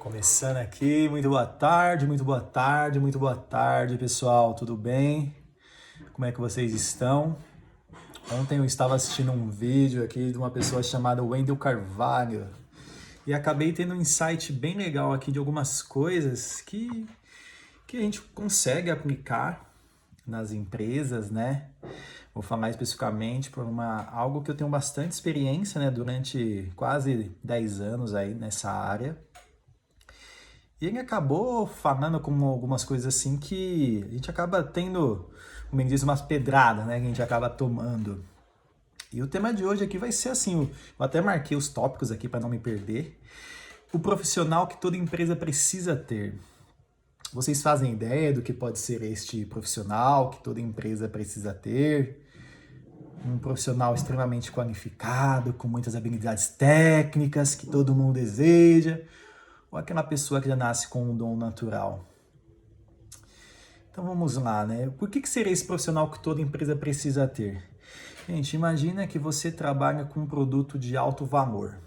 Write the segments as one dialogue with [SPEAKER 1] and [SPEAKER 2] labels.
[SPEAKER 1] Começando aqui, muito boa tarde, muito boa tarde, muito boa tarde, pessoal, tudo bem? Como é que vocês estão? Ontem eu estava assistindo um vídeo aqui de uma pessoa chamada Wendel Carvalho e acabei tendo um insight bem legal aqui de algumas coisas que a gente consegue aplicar nas empresas, né? Vou falar especificamente por algo que eu tenho bastante experiência, né, durante quase 10 anos aí nessa área. E ele acabou falando com algumas coisas assim que a gente acaba tendo, como ele diz, umas pedradas, né? Que a gente acaba tomando. E o tema de hoje aqui vai ser assim, eu até marquei os tópicos aqui para não me perder. O profissional que toda empresa precisa ter. Vocês fazem ideia do que pode ser este profissional que toda empresa precisa ter? Um profissional extremamente qualificado, com muitas habilidades técnicas que todo mundo deseja, ou aquela pessoa que já nasce com um dom natural? Então vamos lá, né? Por que seria esse profissional que toda empresa precisa ter? Gente, imagina que você trabalha com um produto de alto valor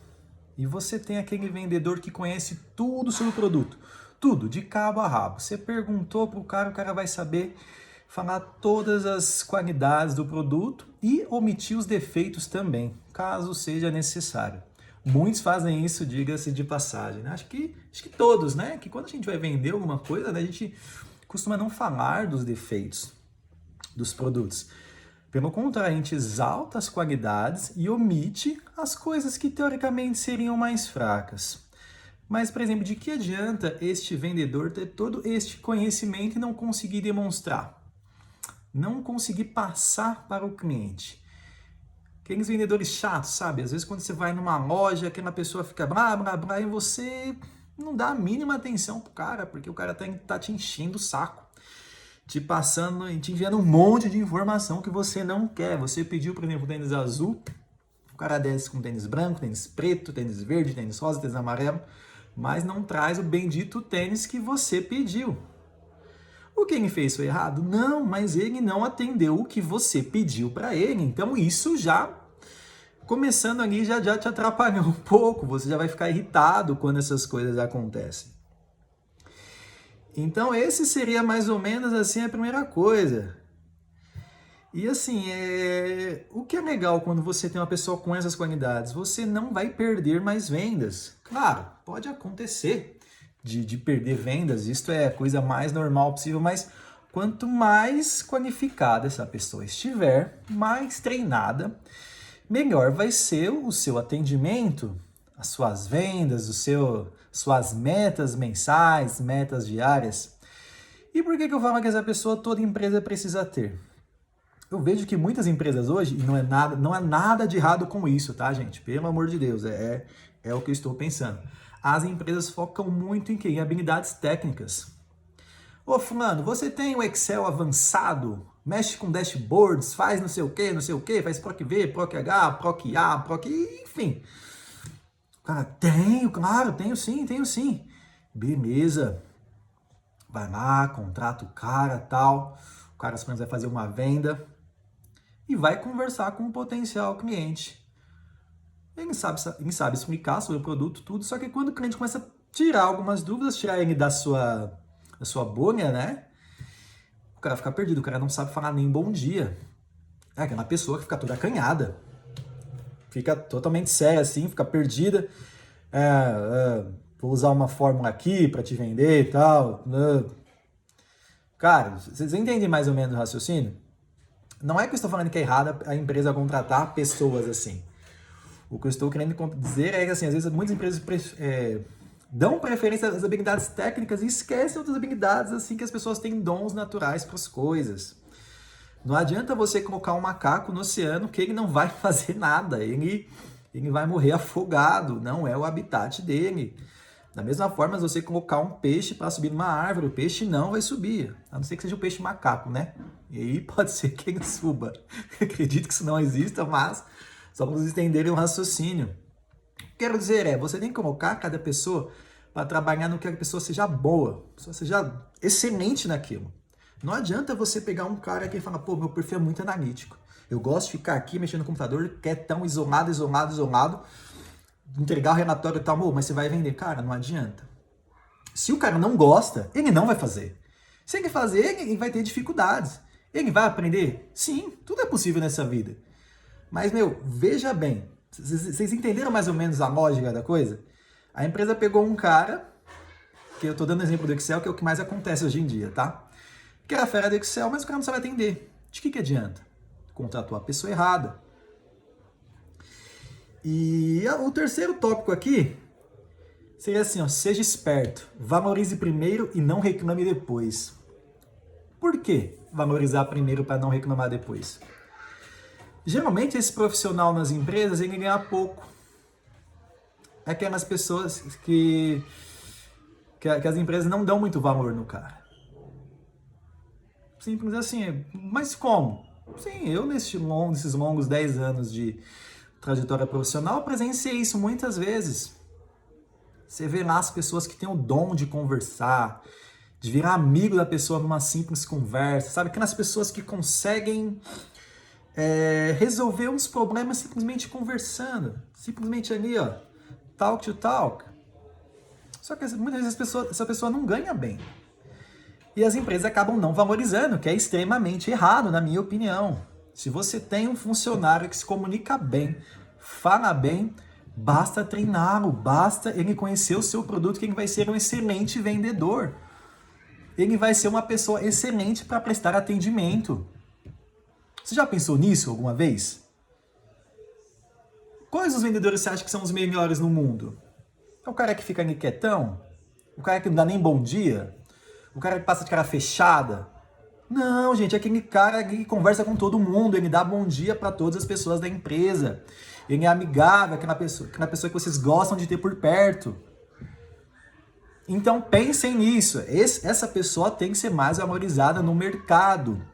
[SPEAKER 1] e você tem aquele vendedor que conhece tudo sobre o produto, tudo, de cabo a rabo. Você perguntou para o cara vai saber falar todas as qualidades do produto e omitir os defeitos também, caso seja necessário. Muitos fazem isso, diga-se de passagem, né? Acho que todos, né? Que quando a gente vai vender alguma coisa, né, a gente costuma não falar dos defeitos dos produtos. Pelo contrário, a gente exalta as qualidades e omite as coisas que teoricamente seriam mais fracas. Mas, por exemplo, de que adianta este vendedor ter todo este conhecimento e não conseguir demonstrar? Não conseguir passar para o cliente? Aqueles vendedores chatos, sabe? Às vezes quando você vai numa loja, aquela pessoa fica blá, blá, blá, e você não dá a mínima atenção pro cara, porque o cara tá te enchendo o saco, te passando e te enviando um monte de informação que você não quer. Você pediu, por exemplo, tênis azul, o cara desce com tênis branco, tênis preto, tênis verde, tênis rosa, tênis amarelo, mas não traz o bendito tênis que você pediu. O que ele fez foi errado? Não, mas ele não atendeu o que você pediu para ele. Então isso já, começando ali, já te atrapalhou um pouco. Você já vai ficar irritado quando essas coisas acontecem. Então esse seria mais ou menos assim a primeira coisa. E assim, o que é legal quando você tem uma pessoa com essas qualidades? Você não vai perder mais vendas. Claro, pode acontecer de perder vendas, isto é a coisa mais normal possível, mas quanto mais qualificada essa pessoa estiver, mais treinada, melhor vai ser o seu atendimento, as suas vendas, suas metas mensais, metas diárias. E por que eu falo que essa pessoa toda empresa precisa ter? Eu vejo que muitas empresas hoje, e não é nada de errado com isso, tá, gente? Pelo amor de Deus, é o que eu estou pensando. As empresas focam muito em quê? Em habilidades técnicas. Ô, fulano, você tem o Excel avançado? Mexe com dashboards, faz não sei o quê, faz PROC V, PROC H, PROC A, PROC... enfim. Cara, claro, tenho sim. Beleza. Vai lá, contrata o cara, tal. O cara vai fazer uma venda e vai conversar com o potencial cliente. Ele sabe explicar sobre o produto, tudo, só que quando o cliente começa a tirar algumas dúvidas, tirar ele da sua bolha, né? O cara fica perdido, o cara não sabe falar nem bom dia. É aquela pessoa que fica toda acanhada, fica totalmente séria assim, fica perdida. Vou usar uma fórmula aqui para te vender e tal. Cara, vocês entendem mais ou menos o raciocínio? Não é que eu estou falando que é errado a empresa contratar pessoas assim. O que eu estou querendo dizer é que, assim, às vezes muitas empresas dão preferência às habilidades técnicas e esquecem outras habilidades, assim, que as pessoas têm dons naturais para as coisas. Não adianta você colocar um macaco no oceano que ele não vai fazer nada, ele vai morrer afogado, não é o habitat dele. Da mesma forma, se você colocar um peixe para subir numa árvore, o peixe não vai subir, a não ser que seja o peixe macaco, né? E aí pode ser que ele suba. Acredito que isso não exista, mas só para vocês entenderem o raciocínio. Quero dizer, você tem que colocar cada pessoa para trabalhar no que a pessoa seja boa, a pessoa seja excelente naquilo. Não adianta você pegar um cara que fala, pô, meu perfil é muito analítico. Eu gosto de ficar aqui mexendo no computador, quietão, isolado, entregar o relatório e tal, mas você vai vender. Cara, não adianta. Se o cara não gosta, ele não vai fazer. Se ele fazer, ele vai ter dificuldades. Ele vai aprender? Sim, tudo é possível nessa vida. Mas, veja bem, vocês entenderam mais ou menos a lógica da coisa? A empresa pegou um cara, que eu tô dando exemplo do Excel, que é o que mais acontece hoje em dia, tá? Que era a fera do Excel, mas o cara não sabe atender. De que adianta? Contratou a pessoa errada. E o terceiro tópico aqui seria assim, ó, seja esperto, valorize primeiro e não reclame depois. Por que valorizar primeiro para não reclamar depois? Geralmente esse profissional nas empresas, ele ganha pouco. É aquelas pessoas que as empresas não dão muito valor no cara. Simples assim, mas como? Sim, eu nesses longos 10 anos de trajetória profissional presenciei isso muitas vezes. Você vê lá as pessoas que têm o dom de conversar, de virar amigo da pessoa numa simples conversa, sabe? Aquelas pessoas que conseguem resolver uns problemas simplesmente conversando, simplesmente ali, ó, talk to talk. Só que muitas vezes essa pessoa não ganha bem. E as empresas acabam não valorizando, que é extremamente errado, na minha opinião. Se você tem um funcionário que se comunica bem, fala bem, basta treiná-lo, basta ele conhecer o seu produto, que ele vai ser um excelente vendedor. Ele vai ser uma pessoa excelente para prestar atendimento. Você já pensou nisso alguma vez? Quais os vendedores você acha que são os melhores no mundo? É o cara que fica ali quietão? O cara que não dá nem bom dia? O cara que passa de cara fechada? Não, gente, é aquele cara que conversa com todo mundo, ele dá bom dia para todas as pessoas da empresa. Ele é amigável, aquela pessoa que vocês gostam de ter por perto. Então pensem nisso, essa pessoa tem que ser mais valorizada no mercado.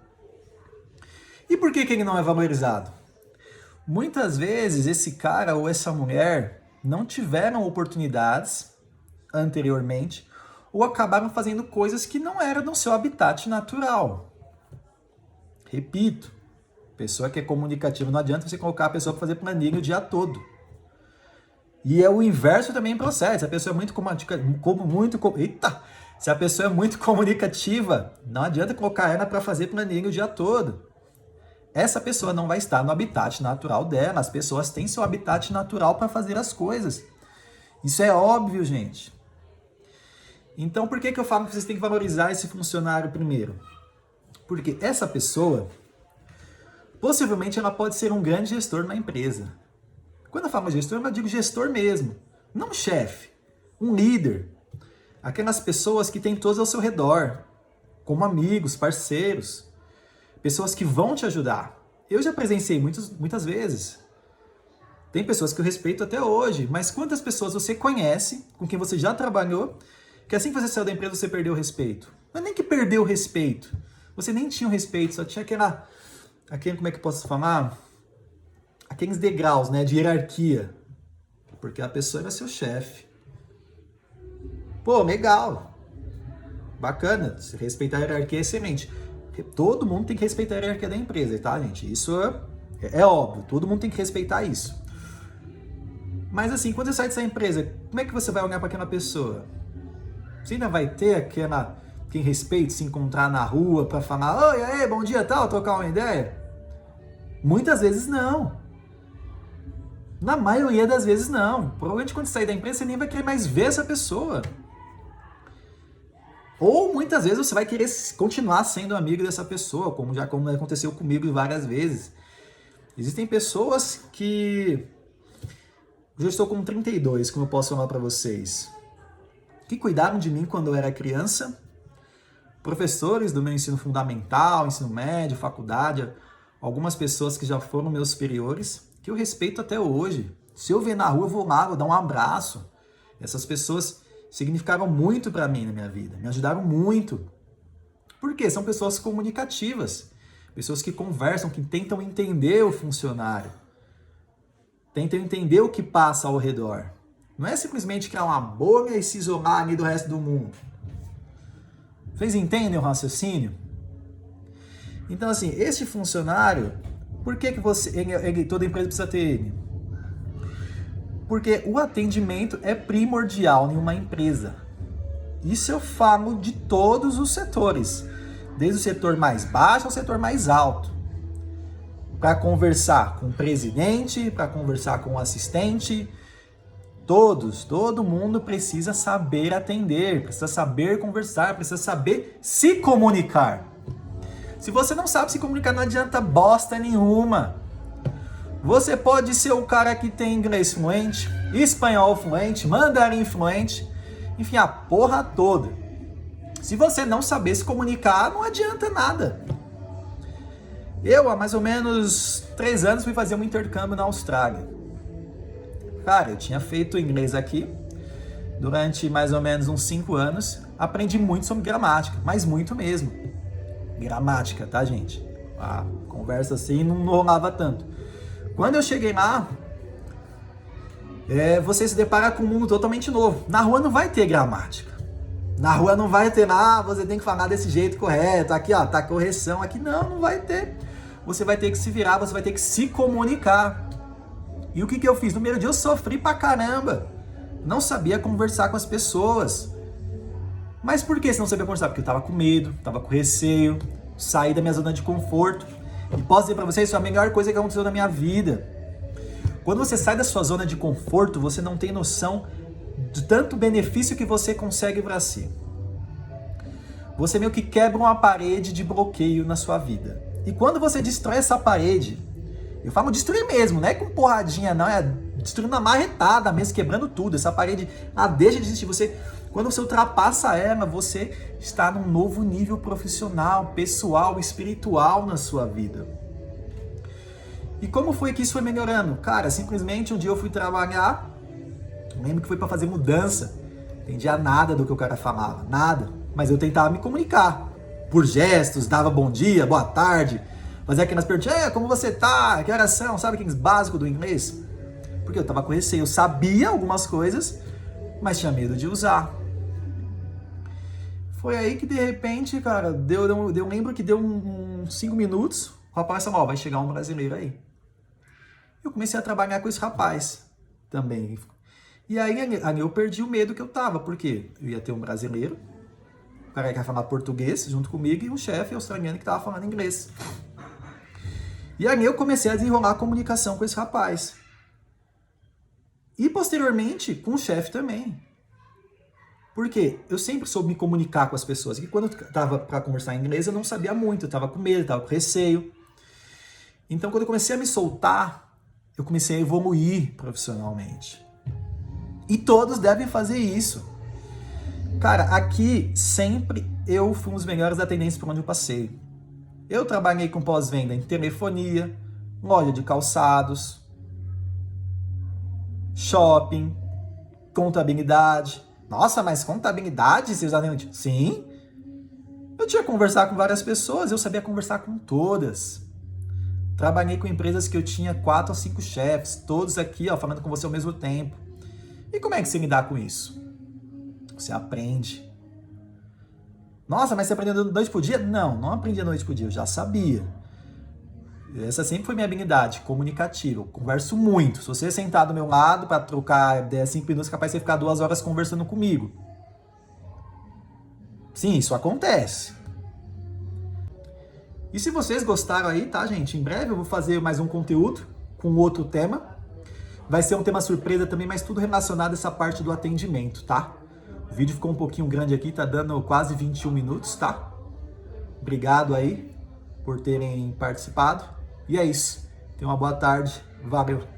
[SPEAKER 1] E por que ele não é valorizado? Muitas vezes esse cara ou essa mulher não tiveram oportunidades anteriormente ou acabaram fazendo coisas que não eram no seu habitat natural. Repito, pessoa que é comunicativa, não adianta você colocar a pessoa para fazer planilha o dia todo. E é o inverso também procede. Se a pessoa é se a pessoa é muito comunicativa, não adianta colocar ela para fazer planilha o dia todo. Essa pessoa não vai estar no habitat natural dela. As pessoas têm seu habitat natural para fazer as coisas. Isso é óbvio, gente. Então, por que eu falo que vocês têm que valorizar esse funcionário primeiro? Porque essa pessoa, possivelmente, ela pode ser um grande gestor na empresa. Quando eu falo gestor, eu digo gestor mesmo. Não chefe. Um líder. Aquelas pessoas que têm todos ao seu redor. Como amigos, parceiros. Pessoas que vão te ajudar. Eu já presenciei muitas vezes. Tem pessoas que eu respeito até hoje. Mas quantas pessoas você conhece, com quem você já trabalhou, que assim que você saiu da empresa, você perdeu o respeito? Não é nem que perdeu o respeito. Você nem tinha o respeito, só tinha como é que eu posso falar? Aqueles degraus, né, de hierarquia. Porque a pessoa era seu chefe. Pô, legal. Bacana, se respeitar a hierarquia é excelente. Todo mundo tem que respeitar a hierarquia da empresa, tá, gente? Isso é óbvio, todo mundo tem que respeitar isso. Mas assim, quando você sai dessa empresa, como é que você vai olhar para aquela pessoa? Você ainda vai ter quem respeite, se encontrar na rua para falar, oi, aí, bom dia, tal, trocar uma ideia? Muitas vezes não. Na maioria das vezes não. Provavelmente quando você sair da empresa, você nem vai querer mais ver essa pessoa. Ou muitas vezes você vai querer continuar sendo amigo dessa pessoa, como aconteceu comigo várias vezes. Existem pessoas que... Eu já estou com 32, como eu posso falar para vocês, que cuidaram de mim quando eu era criança, professores do meu ensino fundamental, ensino médio, faculdade, algumas pessoas que já foram meus superiores, que eu respeito até hoje. Se eu ver na rua, eu vou lá, vou dar um abraço. Essas pessoas significaram muito para mim na minha vida, me ajudaram muito. Por quê? São pessoas comunicativas, pessoas que conversam, que tentam entender o funcionário, tentam entender o que passa ao redor. Não é simplesmente criar uma bolha e se isolar ali do resto do mundo. Vocês entendem o raciocínio? Então, assim, este funcionário, por que toda empresa precisa ter ele? Porque o atendimento é primordial em uma empresa. Isso eu falo de todos os setores, desde o setor mais baixo ao setor mais alto. Para conversar com o presidente, para conversar com o assistente, todo mundo precisa saber atender, precisa saber conversar, precisa saber se comunicar. Se você não sabe se comunicar, não adianta bosta nenhuma. Você pode ser o cara que tem inglês fluente, espanhol fluente, mandarim fluente, enfim, a porra toda. Se você não saber se comunicar, não adianta nada. Eu, há mais ou menos 3 anos, fui fazer um intercâmbio na Austrália. Cara, eu tinha feito inglês aqui durante mais ou menos uns 5 anos. Aprendi muito sobre gramática, mas muito mesmo. Gramática, tá, gente? A conversa assim não rolava tanto. Quando eu cheguei lá, você se depara com um mundo totalmente novo. Na rua não vai ter gramática. Na rua não vai ter, você tem que falar desse jeito correto. Aqui, ó, tá correção. Aqui não vai ter. Você vai ter que se virar, você vai ter que se comunicar. E o que eu fiz? No primeiro dia eu sofri pra caramba. Não sabia conversar com as pessoas. Mas por que você não sabia conversar? Porque eu tava com medo, tava com receio, saí da minha zona de conforto. E posso dizer pra vocês, isso é a melhor coisa que aconteceu na minha vida. Quando você sai da sua zona de conforto, você não tem noção de tanto benefício que você consegue pra si. Você meio que quebra uma parede de bloqueio na sua vida. E quando você destrói essa parede, eu falo destruir mesmo, não é com porradinha não, é destruindo na marretada mesmo, quebrando tudo. Essa parede, ela deixa de existir. Quando você ultrapassa ela, você está num novo nível profissional, pessoal, espiritual na sua vida. E como foi que isso foi melhorando? Cara, simplesmente um dia eu fui trabalhar, lembro que foi para fazer mudança, não entendia nada do que o cara falava, nada, mas eu tentava me comunicar, por gestos, dava bom dia, boa tarde, fazia aquelas perguntas, como você tá, que horas são, sabe aqueles básicos do inglês? Porque eu tava com receio, eu sabia algumas coisas, mas tinha medo de usar. Foi aí que de repente, cara, eu lembro que deu uns 5 minutos, o rapaz falou, vai chegar um brasileiro aí. Eu comecei a trabalhar com esse rapaz também. E aí eu perdi o medo que eu tava, porque eu ia ter um brasileiro, o cara que ia falar português junto comigo, e um chefe australiano que tava falando inglês. E aí eu comecei a desenrolar a comunicação com esse rapaz. E posteriormente com o chefe também. Porque eu sempre soube me comunicar com as pessoas. E quando eu tava para conversar em inglês, eu não sabia muito, eu tava com medo, eu tava com receio. Então quando eu comecei a me soltar, eu comecei a evoluir profissionalmente. E todos devem fazer isso. Cara, aqui sempre eu fui um dos melhores atendentes por onde eu passei. Eu trabalhei com pós-venda em telefonia, loja de calçados, shopping, contabilidade. Nossa, mas contabilidade, seus atendentes? Sim. Eu tinha que conversar com várias pessoas, eu sabia conversar com todas. Trabalhei com empresas que eu tinha 4 ou 5 chefes, todos aqui, ó, falando com você ao mesmo tempo. E como é que você lidar com isso? Você aprende. Nossa, mas você aprendeu noite por dia? Não aprendi a noite por dia, eu já sabia. Essa sempre foi minha habilidade comunicativa. Eu converso muito. Se você sentar do meu lado para trocar 5 minutos, é capaz de você ficar 2 horas conversando comigo. Sim, isso acontece. E se vocês gostaram aí, tá, gente? Em breve eu vou fazer mais um conteúdo com outro tema. Vai ser um tema surpresa também, mas tudo relacionado a essa parte do atendimento, tá? O vídeo ficou um pouquinho grande aqui, tá dando quase 21 minutos, tá? Obrigado aí por terem participado. E é isso. Tenha uma boa tarde. Valeu.